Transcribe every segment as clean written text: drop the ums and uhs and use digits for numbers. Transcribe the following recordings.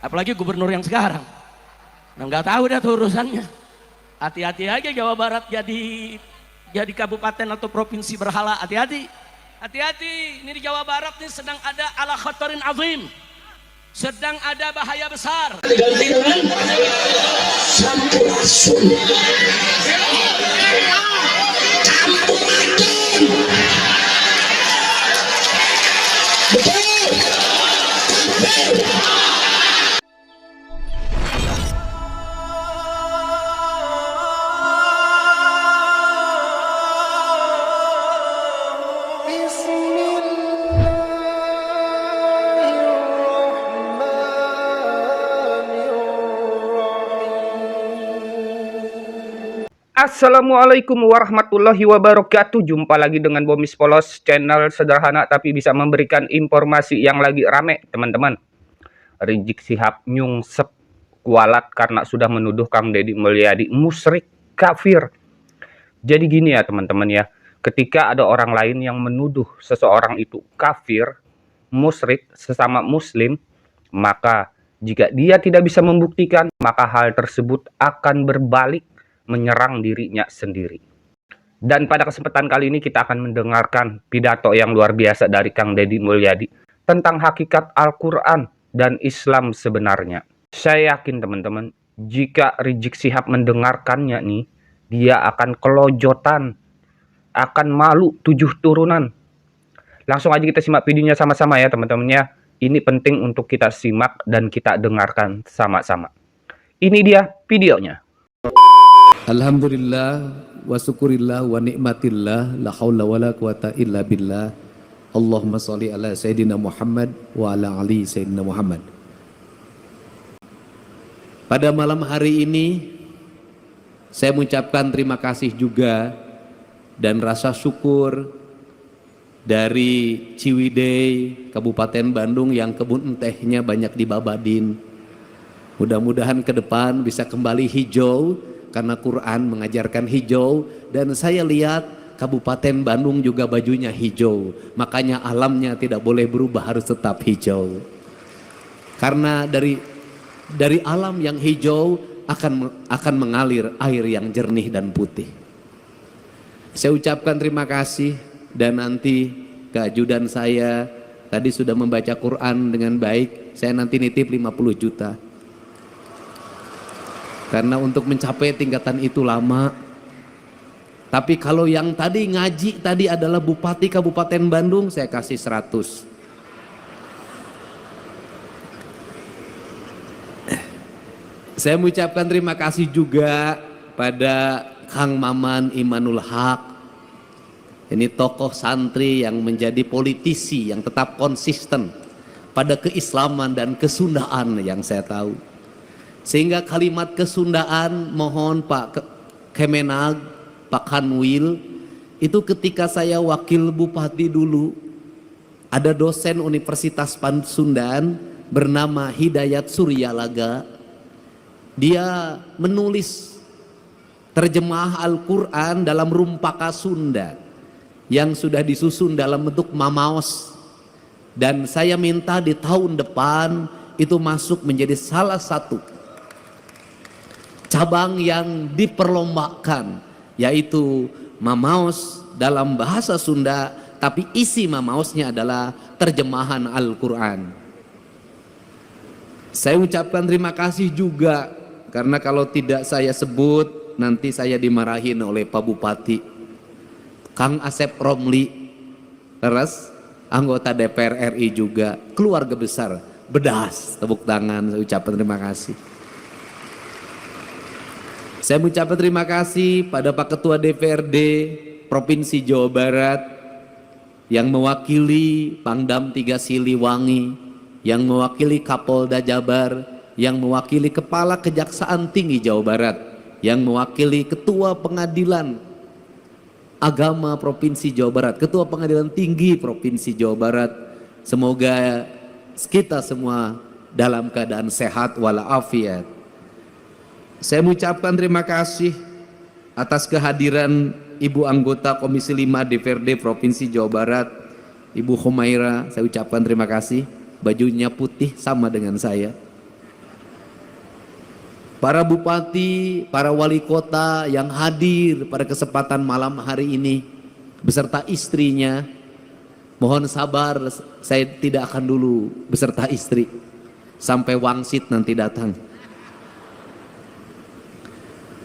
apalagi gubernur yang sekarang. Nah, nggak tahu dah tuh urusannya. Hati-hati aja Jawa Barat jadi kabupaten atau provinsi berhala. Hati-hati, hati-hati. Ini di Jawa Barat nih sedang ada ala khatarin azim, sedang ada bahaya besar. Diganti dengan Sampurasun, Campurasun. Betul, betul. Assalamualaikum warahmatullahi wabarakatuh. Jumpa lagi dengan Bomis Polos, channel sederhana tapi bisa memberikan informasi yang lagi rame, teman-teman. Rizik Syihab nyungsep kualat karena sudah menuduh Kang Deddy Mulyadi musyrik kafir. Jadi gini ya teman-teman ya, ketika ada orang lain yang menuduh seseorang itu kafir, musyrik, sesama muslim, maka jika dia tidak bisa membuktikan, maka hal tersebut akan berbalik menyerang dirinya sendiri. Dan pada kesempatan kali ini kita akan mendengarkan pidato yang luar biasa dari Kang Deddy Mulyadi tentang hakikat Al-Quran dan Islam sebenarnya. Saya yakin teman-teman, jika Rizik Syihab mendengarkannya nih, dia akan kelojotan, akan malu 7 turunan. Langsung aja kita simak videonya sama-sama ya teman-teman ya. Ini penting untuk kita simak dan kita dengarkan sama-sama. Ini dia videonya. Alhamdulillah wa syukurillah wa nikmatillah la haula wala quwata illa billah. Allahumma sholli ala sayyidina Muhammad wa ala ali sayyidina Muhammad. Pada malam hari ini saya mengucapkan terima kasih juga dan rasa syukur dari Ciwidey, Kabupaten Bandung yang kebun tehnya banyak di Babadin. Mudah-mudahan ke depan bisa kembali hijau karena Quran mengajarkan hijau, dan saya lihat Kabupaten Bandung juga bajunya hijau, makanya alamnya tidak boleh berubah, harus tetap hijau. Karena dari alam yang hijau akan mengalir air yang jernih dan putih. Saya ucapkan terima kasih, dan nanti keajudan saya tadi sudah membaca Quran dengan baik, saya nanti nitip 50 juta. Karena untuk mencapai tingkatan itu lama. Tapi kalau yang tadi ngaji tadi adalah Bupati Kabupaten Bandung, saya kasih 100. Saya mengucapkan terima kasih juga pada Kang Maman Imanul Haq. Ini tokoh santri yang menjadi politisi yang tetap konsisten pada keislaman dan kesundaan yang saya tahu. Sehingga kalimat kesundaan mohon Pak Kemenag, Pak Kanwil, itu ketika saya wakil bupati dulu, ada dosen Universitas Pasundan bernama Hidayat Suryalaga. Dia menulis terjemah Al-Quran dalam rumpaka Sunda yang sudah disusun dalam bentuk mamaos. Dan saya minta di tahun depan itu masuk menjadi salah satu cabang yang diperlombakan, yaitu mamaos dalam bahasa Sunda, tapi isi mamaosnya adalah terjemahan Al-Quran. Saya ucapkan terima kasih juga, karena kalau tidak saya sebut nanti saya dimarahin oleh Pak Bupati. Kang Asep Romli, terus anggota DPR RI juga, keluarga besar, bedas, tepuk tangan, saya ucapkan terima kasih. Saya mengucapkan terima kasih pada Pak Ketua DPRD Provinsi Jawa Barat yang mewakili Pangdam 3 Siliwangi, yang mewakili Kapolda Jabar, yang mewakili Kepala Kejaksaan Tinggi Jawa Barat, yang mewakili Ketua Pengadilan Agama Provinsi Jawa Barat, Ketua Pengadilan Tinggi Provinsi Jawa Barat. Semoga kita semua dalam keadaan sehat walafiat. Saya mengucapkan terima kasih atas kehadiran Ibu anggota Komisi 5 DPRD Provinsi Jawa Barat, Ibu Humaira. Saya ucapkan terima kasih, bajunya putih sama dengan saya. para bupati, para wali kota yang hadir pada kesempatan malam hari ini beserta istrinya. Mohon sabar, saya tidak akan dulu beserta istri sampai wangsit nanti datang.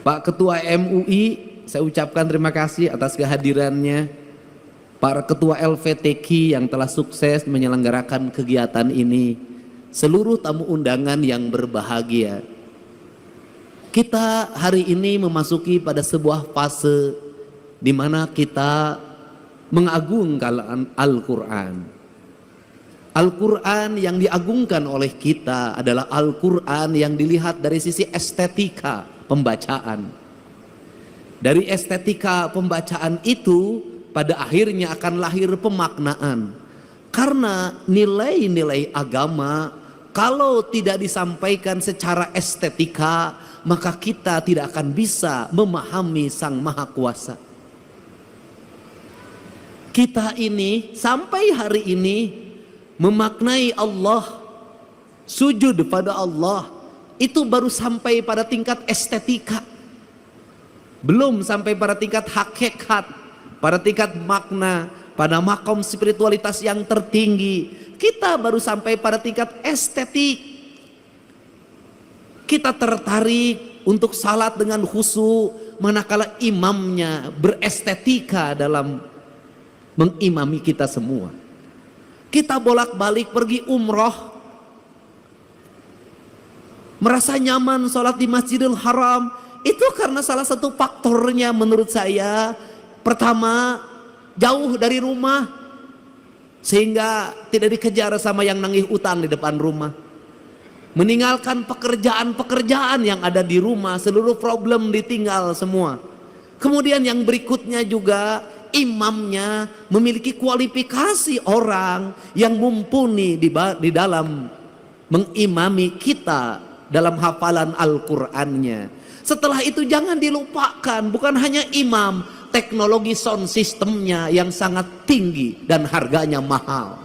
Pak Ketua MUI, saya ucapkan terima kasih atas kehadirannya. Para Ketua LVTQ yang telah sukses menyelenggarakan kegiatan ini. Seluruh tamu undangan yang berbahagia. Kita hari ini memasuki pada sebuah fase di mana kita mengagungkan Al-Quran. Al-Quran yang diagungkan oleh kita adalah Al-Quran yang dilihat dari sisi estetika pembacaan. Dari estetika pembacaan itu pada akhirnya akan lahir pemaknaan. Karena nilai-nilai agama kalau tidak disampaikan secara estetika, maka kita tidak akan bisa memahami Sang Maha Kuasa. Kita ini sampai hari ini memaknai Allah, sujud pada Allah, itu baru sampai pada tingkat estetika. Belum sampai pada tingkat hakikat, pada tingkat makna, pada makom spiritualitas yang tertinggi. Kita baru sampai pada tingkat estetik. Kita tertarik untuk salat dengan khusyuk, manakala imamnya berestetika dalam mengimami kita semua. Kita bolak-balik pergi umroh, merasa nyaman sholat di Masjidil Haram. Itu karena salah satu faktornya menurut saya, pertama jauh dari rumah sehingga tidak dikejar sama yang nagih utang di depan rumah, meninggalkan pekerjaan-pekerjaan yang ada di rumah, seluruh problem ditinggal semua. Kemudian yang berikutnya juga imamnya memiliki kualifikasi orang yang mumpuni di dalam mengimami kita dalam hafalan Al-Qur'annya. Setelah itu jangan dilupakan, bukan hanya imam, teknologi sound systemnya yang sangat tinggi dan harganya mahal.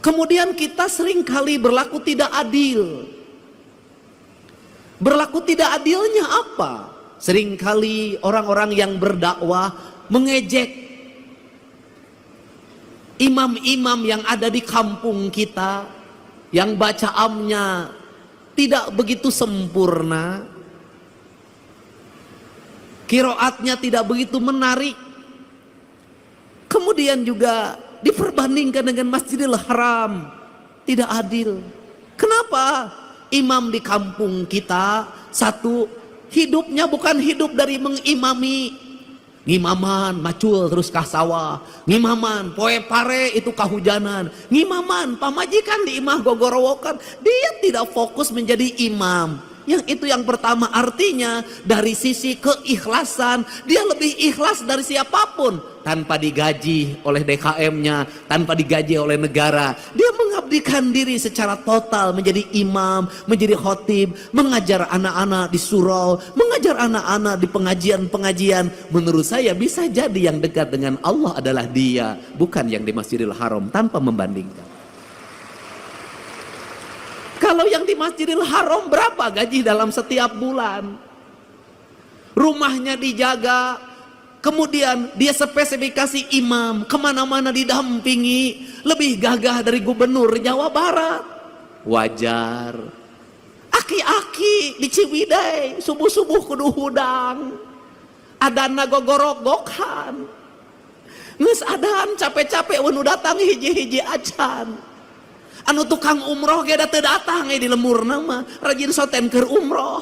Kemudian kita seringkali berlaku tidak adil. Berlaku tidak adilnya apa? Seringkali orang-orang yang berdakwah mengejek imam-imam yang ada di kampung kita, yang bacaannya tidak begitu sempurna, qiraatnya tidak begitu menarik. Kemudian juga diperbandingkan dengan Masjidil Haram, tidak adil. Kenapa? Imam di kampung kita, satu, hidupnya bukan hidup dari mengimami. Ngimaman macul terus kah sawah, ngimaman poe pare itu kahujanan, ngimaman pamajikan di imah gogorowokan. Dia tidak fokus menjadi imam. Yang itu yang pertama, artinya dari sisi keikhlasan dia lebih ikhlas dari siapapun, tanpa digaji oleh DKM-nya, tanpa digaji oleh negara. Dia mengabdikan diri secara total menjadi imam, menjadi khotib, mengajar anak-anak di surau, mengajar anak-anak di pengajian-pengajian. Menurut saya bisa jadi yang dekat dengan Allah adalah dia, bukan yang di Masjidil Haram, tanpa membandingkan. Kalau yang di Masjidil Haram berapa gaji dalam setiap bulan? Rumahnya dijaga, kemudian dia spesifikasi imam, kemana-mana didampingi, lebih gagah dari gubernur Jawa Barat. Wajar. Aki-aki di Ciwidey, subuh-subuh kudu hudang, adana gogorok-gokan, nges adan capek-capek wenu datang hiji-hiji acan. Anu tukang umroh ge da teu datang di lembur nama rajin soten keur umroh.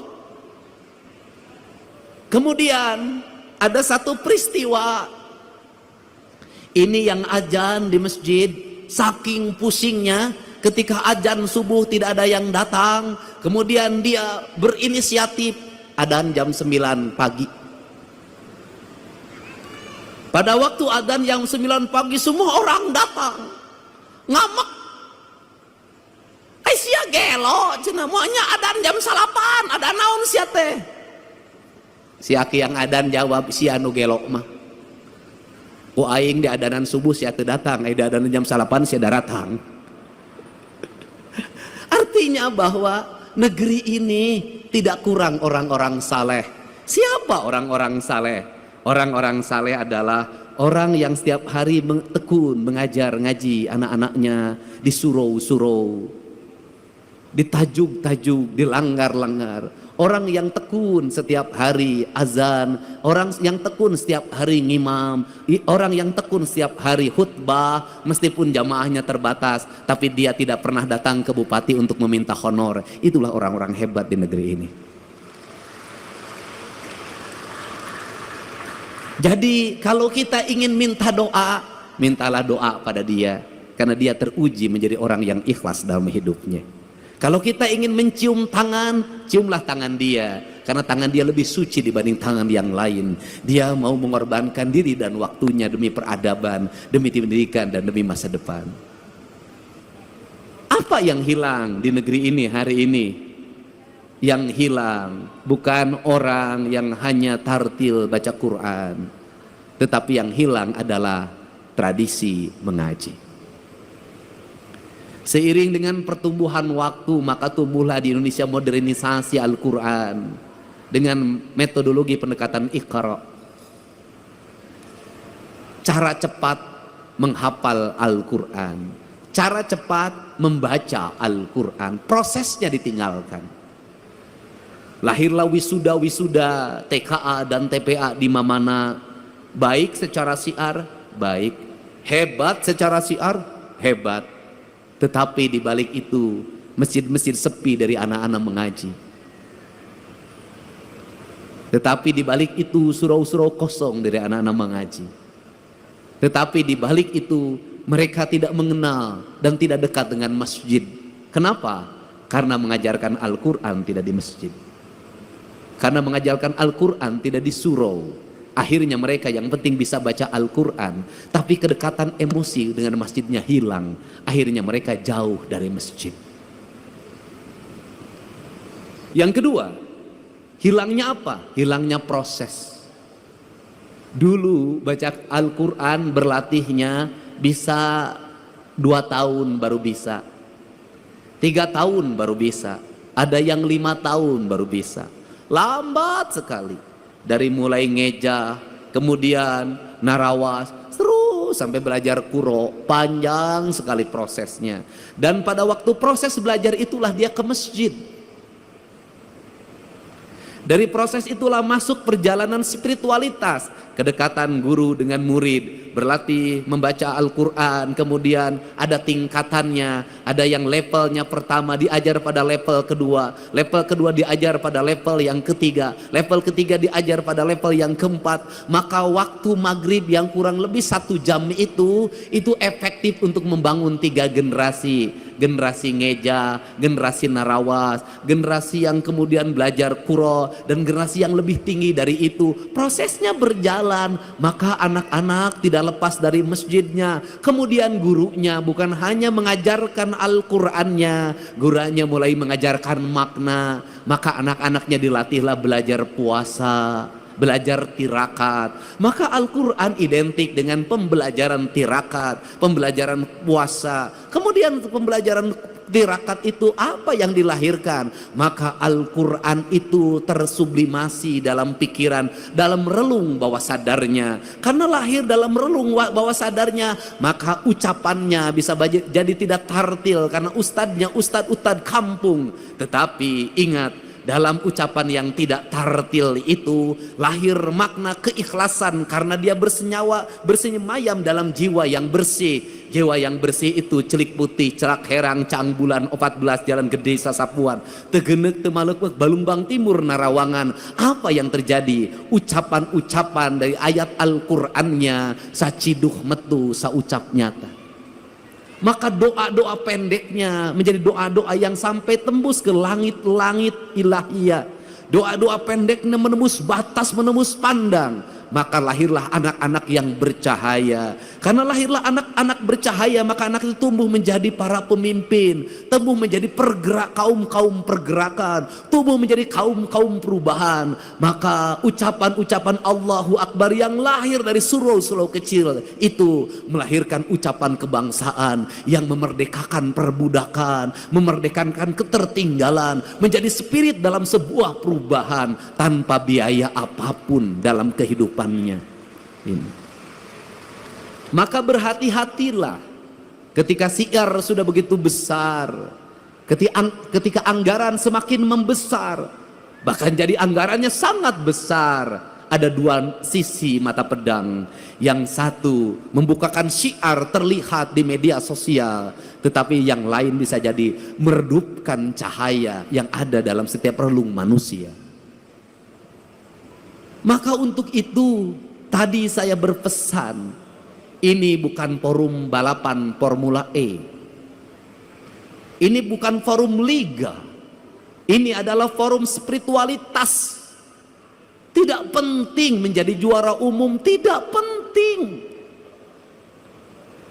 Kemudian ada satu peristiwa ini yang azan di masjid, saking pusingnya ketika azan subuh tidak ada yang datang, kemudian dia berinisiatif adzan jam 9 pagi. Pada waktu adzan jam 9 pagi semua orang datang, ngamak. Sia gelo, cenah moanya adan jam 8, ada naon sia teh. Si aki yang adan jawab, si anu gelo mah. Ku aing di adanan subuh sia teu datang, di adanan jam 8 sia datang. Artinya bahwa negeri ini tidak kurang orang-orang saleh. Siapa orang-orang saleh? Orang-orang saleh adalah orang yang setiap hari tekun mengajar ngaji anak-anaknya di surau-surau, di tajuk-tajuk, di langgar-langgar. Orang yang tekun setiap hari azan, orang yang tekun setiap hari ngimam, orang yang tekun setiap hari khutbah, meskipun jamaahnya terbatas, tapi dia tidak pernah datang ke bupati untuk meminta honor. Itulah orang-orang hebat di negeri ini. Jadi kalau kita ingin minta doa, mintalah doa pada dia, karena dia teruji menjadi orang yang ikhlas dalam hidupnya. Kalau kita ingin mencium tangan, ciumlah tangan dia, karena tangan dia lebih suci dibanding tangan yang lain. Dia mau mengorbankan diri dan waktunya demi peradaban, demi pendidikan, dan demi masa depan. Apa yang hilang di negeri ini hari ini? Yang hilang bukan orang yang hanya tartil baca Quran, tetapi yang hilang adalah tradisi mengaji. Seiring dengan pertumbuhan waktu, maka tumbuhlah di Indonesia modernisasi Al-Quran dengan metodologi pendekatan Iqra. Cara cepat menghafal Al-Quran, cara cepat membaca Al-Quran, prosesnya ditinggalkan. Lahirlah wisuda-wisuda TKA dan TPA di mana-mana, baik secara syiar, baik, hebat secara syiar, hebat. Tetapi di balik itu masjid-masjid sepi dari anak-anak mengaji. Tetapi di balik itu surau-surau kosong dari anak-anak mengaji. Tetapi di balik itu mereka tidak mengenal dan tidak dekat dengan masjid. Kenapa? Karena mengajarkan Al-Quran tidak di masjid. Karena mengajarkan Al-Quran tidak di surau. Akhirnya mereka yang penting bisa baca Al-Quran, tapi kedekatan emosi dengan masjidnya hilang. Akhirnya mereka jauh dari masjid. Yang kedua, hilangnya apa? Hilangnya proses. Dulu baca Al-Quran berlatihnya bisa 2 tahun baru bisa, 3 tahun baru bisa, ada yang 5 tahun baru bisa. Lambat sekali. Dari mulai ngeja, kemudian narawas, terus sampai belajar kuro, panjang sekali prosesnya. Dan pada waktu proses belajar itulah dia ke masjid. Dari proses itulah masuk perjalanan spiritualitas, kedekatan guru dengan murid, berlatih membaca Al-Quran, kemudian ada tingkatannya, ada yang levelnya pertama diajar pada level kedua diajar pada level yang level ketiga diajar pada level yang keempat. Maka waktu maghrib yang kurang lebih 1 jam itu efektif untuk membangun 3 generasi. Generasi ngeja, generasi narawas, generasi yang kemudian belajar kuro, dan generasi yang lebih tinggi dari itu. Prosesnya berjalan, maka anak-anak tidak lepas dari masjidnya. Kemudian gurunya bukan hanya mengajarkan Al-Qur'annya, gurunya mulai mengajarkan makna. Maka anak-anaknya dilatihlah belajar puasa, belajar tirakat. Maka Al-Quran identik dengan pembelajaran tirakat, pembelajaran puasa. Kemudian pembelajaran tirakat itu apa yang dilahirkan? Maka Al-Quran itu tersublimasi dalam pikiran, dalam relung bawah sadarnya. Karena lahir dalam relung bawah sadarnya, maka ucapannya bisa jadi tidak tartil karena ustadznya ustadz kampung. Tetapi ingat, dalam ucapan yang tidak tartil itu lahir makna keikhlasan, karena dia bersemayam dalam jiwa yang bersih. Jiwa yang bersih itu celik putih, celak herang, cang bulan, 14 jalan gede sasapuan, tegenek temalek balumbang timur narawangan. Apa yang terjadi? Ucapan-ucapan dari ayat Al-Qur'annya saciduh metu saucap nyata. Maka doa-doa pendeknya menjadi doa-doa yang sampai tembus ke langit-langit ilahiyah. Doa-doa pendeknya menembus batas, menembus pandang. maka lahirlah anak-anak yang bercahaya. Karena lahirlah anak-anak bercahaya, maka anak itu tumbuh menjadi para pemimpin, tumbuh menjadi kaum-kaum pergerakan, tumbuh menjadi kaum-kaum perubahan. Maka ucapan-ucapan Allahu Akbar yang lahir dari surau-surau kecil itu melahirkan ucapan kebangsaan yang memerdekakan perbudakan, memerdekakan ketertinggalan, menjadi spirit dalam sebuah perubahan tanpa biaya apapun dalam kehidupannya ini. Maka berhati-hatilah ketika siar sudah begitu besar, ketika anggaran semakin membesar, bahkan jadi anggarannya sangat besar. Ada dua sisi mata pedang. Yang satu membukakan syiar terlihat di media sosial, tetapi yang lain bisa jadi meredupkan cahaya yang ada dalam setiap relung manusia. Maka untuk itu tadi saya berpesan, ini bukan forum balapan Formula E, ini bukan forum liga, ini adalah forum spiritualitas. Tidak penting menjadi juara umum, tidak penting.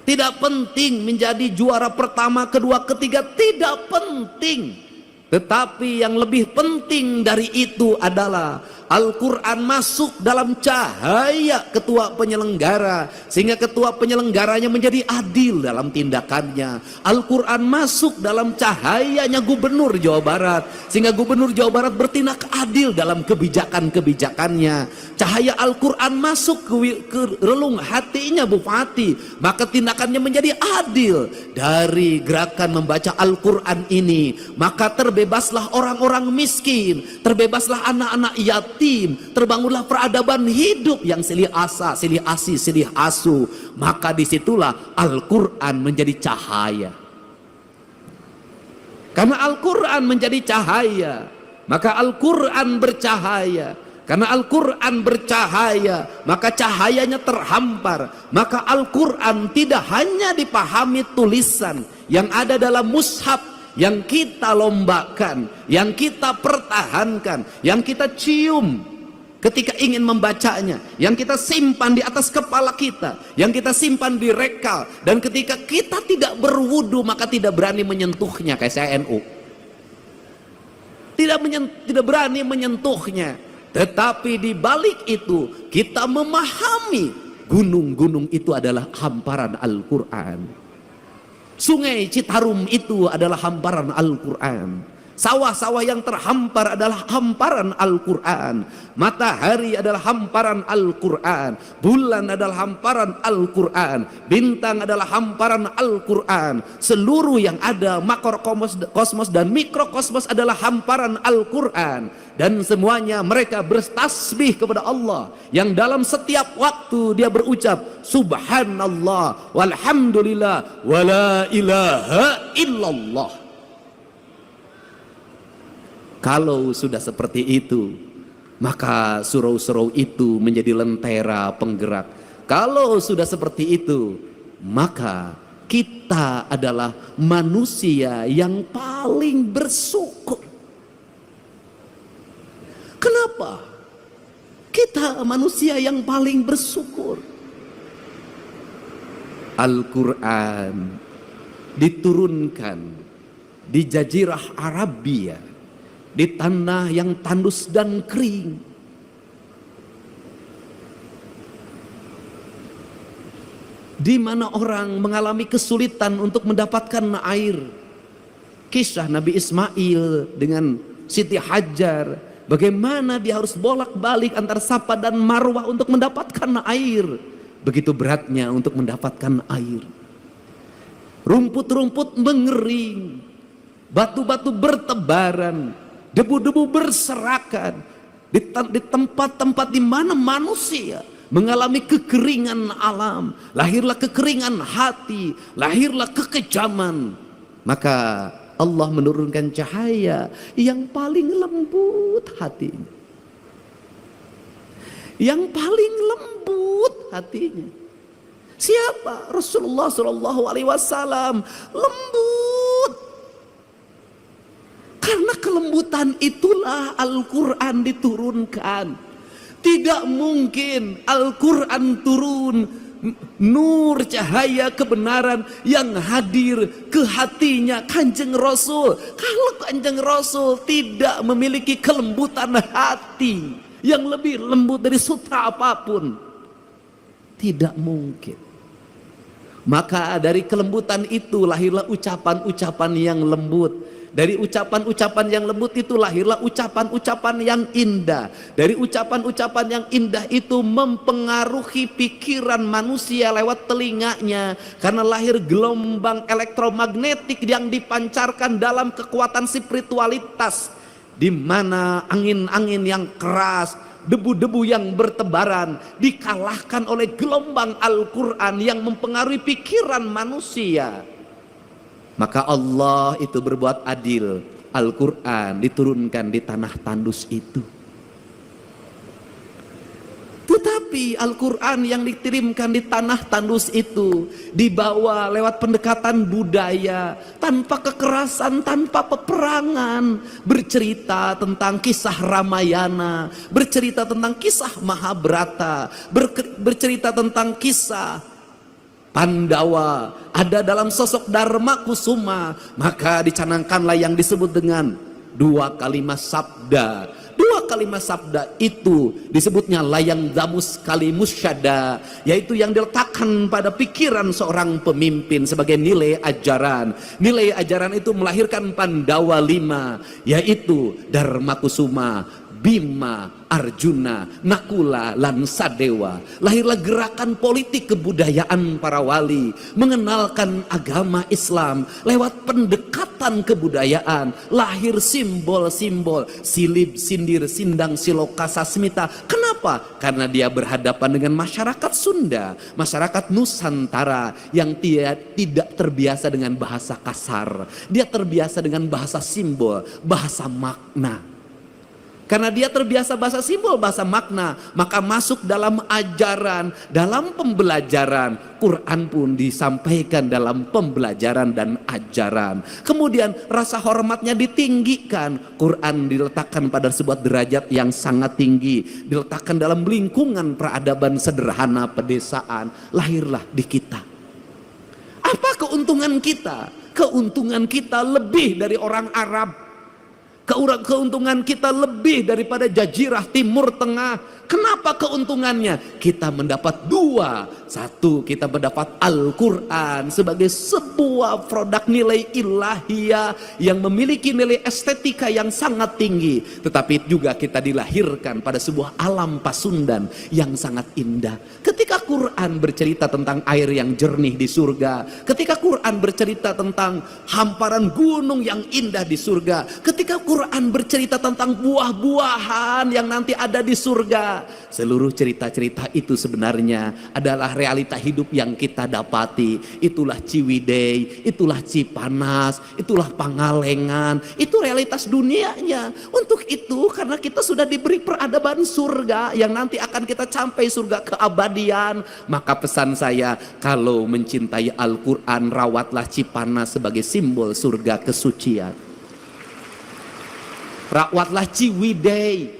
Tidak penting menjadi juara pertama, kedua, ketiga, tidak penting. Tetapi yang lebih penting dari itu adalah Al-Quran masuk dalam cahaya ketua penyelenggara, sehingga ketua penyelenggaranya menjadi adil dalam tindakannya. Al-Quran masuk dalam cahayanya Gubernur Jawa Barat, sehingga Gubernur Jawa Barat bertindak adil dalam kebijakan-kebijakannya. Cahaya Al-Quran masuk ke relung hatinya Bupati, maka tindakannya menjadi adil. Dari gerakan membaca Al-Quran ini, maka terbebaslah orang-orang miskin, terbebaslah anak-anak yatim, terbangunlah peradaban hidup yang silih asa, silih asi, silih asu. Maka disitulah Al-Quran menjadi cahaya. Karena Al-Quran menjadi cahaya, maka Al-Quran bercahaya. Karena Al-Quran bercahaya, maka cahayanya terhampar. Maka Al-Quran tidak hanya dipahami tulisan yang ada dalam mushaf, yang kita lombakan, yang kita pertahankan, yang kita cium ketika ingin membacanya, yang kita simpan di atas kepala kita, yang kita simpan di rekal, dan ketika kita tidak berwudu maka tidak berani menyentuhnya. Kayak saya NU, tidak berani menyentuhnya. Tetapi di balik itu kita memahami gunung-gunung itu adalah hamparan Al-Quran. Sungai Citarum itu adalah hamparan Al-Quran. Sawah-sawah yang terhampar adalah hamparan Al-Quran. Matahari adalah hamparan Al-Quran. Bulan adalah hamparan Al-Quran. Bintang adalah hamparan Al-Quran. Seluruh yang ada, makrokosmos dan mikrokosmos adalah hamparan Al-Quran. Dan semuanya mereka bertasbih kepada Allah, yang dalam setiap waktu dia berucap Subhanallah walhamdulillah wala ilaha illallah. Kalau sudah seperti itu, maka surau-surau itu menjadi lentera penggerak. Kalau sudah seperti itu, maka kita adalah manusia yang paling bersyukur. Kenapa? Kita manusia yang paling bersyukur. Al-Quran diturunkan di Jazirah Arabia, di tanah yang tandus dan kering. Di mana orang mengalami kesulitan untuk mendapatkan air. Kisah Nabi Ismail dengan Siti Hajar, bagaimana dia harus bolak-balik antar Safa dan Marwah untuk mendapatkan air. Begitu beratnya untuk mendapatkan air. Rumput-rumput mengering, batu-batu bertebaran, debu-debu berserakan. Di tempat-tempat di mana manusia mengalami kekeringan alam, lahirlah kekeringan hati, lahirlah kekejaman. Maka Allah menurunkan cahaya yang paling lembut hatinya, yang paling lembut hatinya. Siapa? Rasulullah Shallallahu Alaihi Wasallam. Lembut. Karena kelembutan itulah Al-Quran diturunkan. Tidak mungkin Al-Quran turun, nur cahaya kebenaran yang hadir ke hatinya Kanjeng Rasul. Kalau Kanjeng Rasul tidak memiliki kelembutan hati yang lebih lembut dari sutra apapun, tidak mungkin. Maka dari kelembutan itu lahirlah ucapan-ucapan yang lembut. Dari ucapan-ucapan yang lembut itu lahirlah ucapan-ucapan yang indah. Dari ucapan-ucapan yang indah itu mempengaruhi pikiran manusia lewat telinganya. Karena lahir gelombang elektromagnetik yang dipancarkan dalam kekuatan spiritualitas. Di mana angin-angin yang keras, debu-debu yang bertebaran dikalahkan oleh gelombang Al-Quran yang mempengaruhi pikiran manusia. Maka Allah itu berbuat adil. Al-Quran diturunkan di tanah tandus itu. Tetapi Al-Quran yang dikirimkan di tanah tandus itu dibawa lewat pendekatan budaya, tanpa kekerasan, tanpa peperangan, bercerita tentang kisah Ramayana, bercerita tentang kisah Mahabharata, bercerita tentang kisah Pandawa, ada dalam sosok Dharma Kusuma. Maka dicanangkanlah yang disebut dengan dua kalimat sabda. Dua kalimat sabda itu disebutnya layang damus kalimus syada, yaitu yang diletakkan pada pikiran seorang pemimpin sebagai nilai ajaran. Nilai ajaran itu melahirkan Pandawa 5, yaitu Dharma Kusuma, Bima, Arjuna, Nakula, lan Sadewa. Lahirlah gerakan politik kebudayaan para wali, mengenalkan agama Islam lewat pendekatan kebudayaan. Lahir simbol-simbol silib, sindir, sindang, siloka, sasmita. Kenapa? Karena dia berhadapan dengan masyarakat Sunda, masyarakat Nusantara yang tidak terbiasa dengan bahasa kasar. Dia terbiasa dengan bahasa simbol, bahasa makna. Karena dia terbiasa bahasa simbol, bahasa makna, maka masuk dalam ajaran, dalam pembelajaran. Quran pun disampaikan dalam pembelajaran dan ajaran. Kemudian rasa hormatnya ditinggikan. Quran diletakkan pada sebuah derajat yang sangat tinggi, diletakkan dalam lingkungan peradaban sederhana pedesaan. Lahirlah di kita. Apa keuntungan kita? Keuntungan kita lebih dari orang Arab. Keuntungan kita lebih daripada jazirah Timur Tengah. Kenapa keuntungannya? Kita mendapat dua. Satu, kita mendapat Al-Quran sebagai sebuah produk nilai ilahiyah yang memiliki nilai estetika yang sangat tinggi. Tetapi juga kita dilahirkan pada sebuah alam Pasundan yang sangat indah. Ketika Quran bercerita tentang air yang jernih di surga, ketika Quran bercerita tentang hamparan gunung yang indah di surga, ketika Quran bercerita tentang buah-buahan yang nanti ada di surga, seluruh cerita-cerita itu sebenarnya adalah realita hidup yang kita dapati. Itulah Ciwidey, itulah Cipanas, itulah Pangalengan, itu realitas dunianya. Untuk itu, karena kita sudah diberi peradaban surga yang nanti akan kita sampai surga keabadian, maka pesan saya, kalau mencintai Al-Quran, rawatlah Cipanas sebagai simbol surga kesucian. Rawatlah Ciwidey,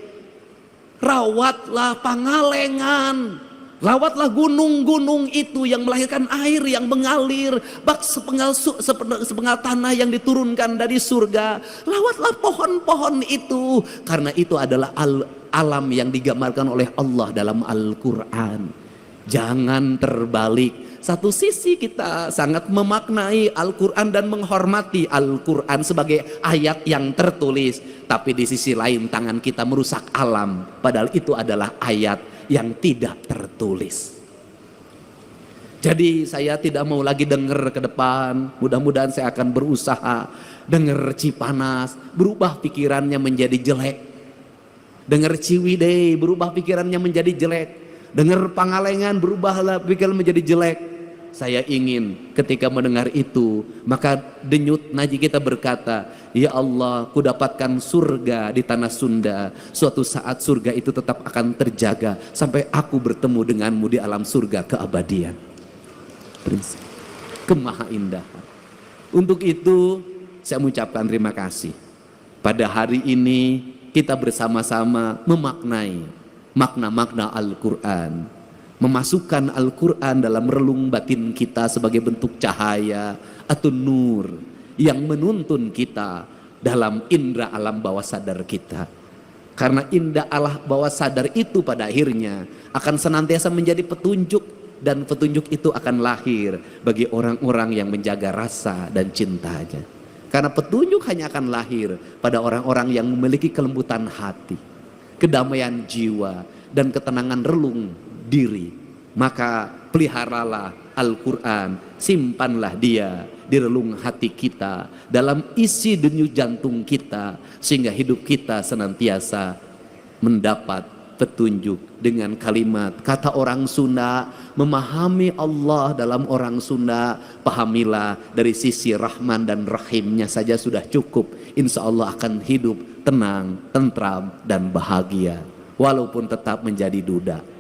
rawatlah Pangalengan, rawatlah gunung-gunung itu yang melahirkan air yang mengalir, bak sepenggal tanah yang diturunkan dari surga. Rawatlah pohon-pohon itu, karena itu adalah alam yang digambarkan oleh Allah dalam Al-Quran. Jangan terbalik. Satu sisi kita sangat memaknai Al-Quran dan menghormati Al-Quran sebagai ayat yang tertulis, tapi di sisi lain tangan kita merusak alam, padahal itu adalah ayat yang tidak tertulis. Jadi saya tidak mau lagi dengar ke depan. Mudah-mudahan saya akan berusaha dengar Cipanas, berubah pikirannya menjadi jelek. Dengar Ciwidey, berubah pikirannya menjadi jelek. Dengar Pangalengan, berubahlah pikiran menjadi jelek. Saya ingin ketika mendengar itu, maka denyut nadi kita berkata, ya Allah, ku dapatkan surga di tanah Sunda. Suatu saat surga itu tetap akan terjaga sampai aku bertemu denganmu di alam surga keabadian. Prinsip kemahaindahan. Untuk itu saya mengucapkan terima kasih. Pada hari ini kita bersama-sama memaknai makna-makna Al-Quran, memasukkan Al-Quran dalam relung batin kita sebagai bentuk cahaya atau nur yang menuntun kita dalam indera alam bawah sadar kita. Karena indera alam bawah sadar itu pada akhirnya akan senantiasa menjadi petunjuk, dan petunjuk itu akan lahir bagi orang-orang yang menjaga rasa dan cintanya. Karena petunjuk hanya akan lahir pada orang-orang yang memiliki kelembutan hati, kedamaian jiwa, dan ketenangan relung diri. Maka peliharalah Al-Quran, simpanlah dia di relung hati kita, dalam isi denyut jantung kita, sehingga hidup kita senantiasa mendapat petunjuk. Dengan kalimat kata orang Sunda, memahami Allah dalam orang Sunda, pahamilah dari sisi Rahman dan Rahimnya saja sudah cukup. Insya Allah akan hidup tenang, tentram, dan bahagia, walaupun tetap menjadi duda.